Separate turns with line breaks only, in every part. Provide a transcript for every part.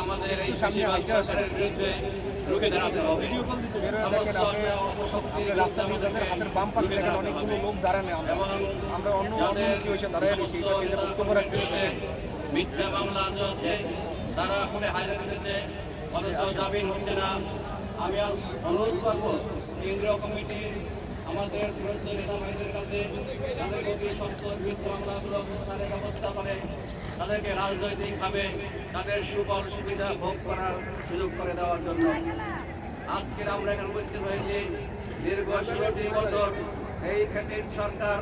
আমাদের এই সরকারের বিরুদ্ধে রুখে দাঁড়াতে হবে।
হাতের বাম পাশে দেখেন অনেকগুলো লোক দাঁড়ানো, আমরা অন্য কি হয়েছে দাঁড়ায় রয়েছি, সেটা বক্তব্য রাখতে
মিথ্যা মামলা চলছে, তারা করে হাজিরা দিতেছে, অথচ জামিন হচ্ছে না। আমি অনুরোধ করব কেন্দ্রীয় কমিটির আমাদের শ্রদ্ধেয় নেতা ভাইদের কাছে তাদের অতি সত্তর মিথ্যা মামলাগুলো প্রত্যাহারের ব্যবস্থা করে তাদেরকে রাজনৈতিকভাবে তাদের সুফল সুবিধা ভোগ করার সুযোগ করে দেওয়ার জন্য আজকে আমরা এখানে উপস্থিত হয়েছি। দীর্ঘ 16টি বছর এই ফ্যাসিস্ট সরকার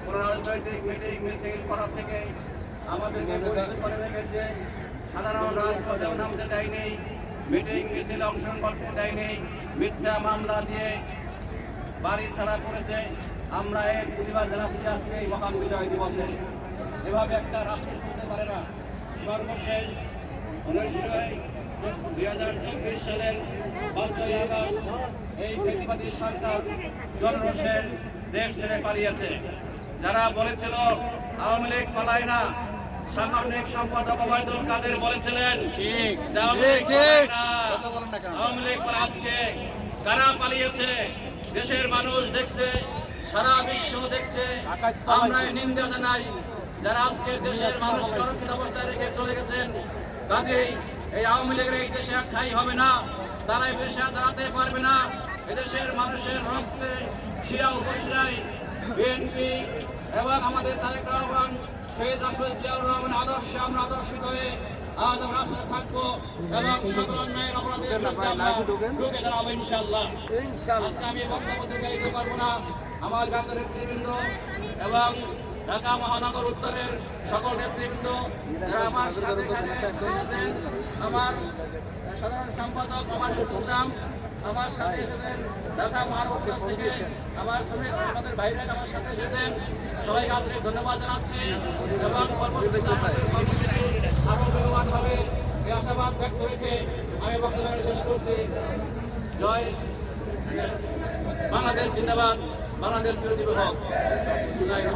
কোন রাজনৈতিক মিটিং মিছিল করা থেকে আমাদেরকে বঞ্চিত করে রেখেছে। সাধারণ রাজপথেও নামতে দেয়নি, মিটিং মিছিল অংশগ্রহণ করতে দেয়নি, মিথ্যা মামলা দিয়ে বাড়ি ছাড়া করেছে। আমরা এর প্রতিবাদ জানাচ্ছি আজকে এই মহান বিজয় দিবসে। এভাবে একটা রাষ্ট্র চলতে পারে না। সর্বশেষ 2024 সালের 5ই আগস্ট এই ফ্যাসিবাদী সরকার জনরোষের দেশ ছেড়ে পালিয়েছে। যারা বলেছিল আওয়ামী লীগ পালায় না, সাংগঠনিক সম্পাদক ওবায়দুল কাদের বলেছিলেন আওয়ামী লীগ আজকে কারা পালিয়েছে দেশের মানুষ দেখছে, সারা বিশ্ব দেখছে। আমরা নিন্দা জানাই যারা আজকে দেশের মানুষকে অরক্ষিত অবস্থায় রেখে চলে গেছেন। কাজেই এই আওয়ামী লীগের এই দেশে আর ঠাঁই হবে না, তারা এই দেশে দাঁড়াতে পারবে না। এদেশের মানুষের রক্তে শিরা উপশিরায় বিএনপি এবং আমাদের তারেক রহমান, শহীদ রাষ্ট্রপতি জিয়াউর রহমান আদর্শে আমরা আদর্শিত হয়ে আজ আমরা রাস্তায় থাকবো এবং সকল অন্যায়ের অপরাধের রুখে দাঁড়াবো ইনশাআল্লাহ। আজকে আমি বক্তব্য দিতে পারবো না। আমার জাতীয় নেতৃবৃন্দ এবং ঢাকা মহানগর উত্তরের সকল নেতৃবৃন্দ যারা আমার সাথে এসেছেন, আমার সাধারণ সম্পাদক আমার প্রোগ্রাম আমার সাথে এসেছেন, ঢাকা মহানগর থেকে আমার সঙ্গে আমাদের ভাইরা আমার সাথে এসেছেন, সবাইকে আন্তরিক ধন্যবাদ জানাচ্ছি এবং আরো বেগবানভাবে এই আশাবাদ ব্যক্ত হয়েছে। আমি বক্তব্য শেষ করছি। জয় বাংলাদেশ, জিন্দাবাদ, বাংলাদেশ চিরজীবী হোক।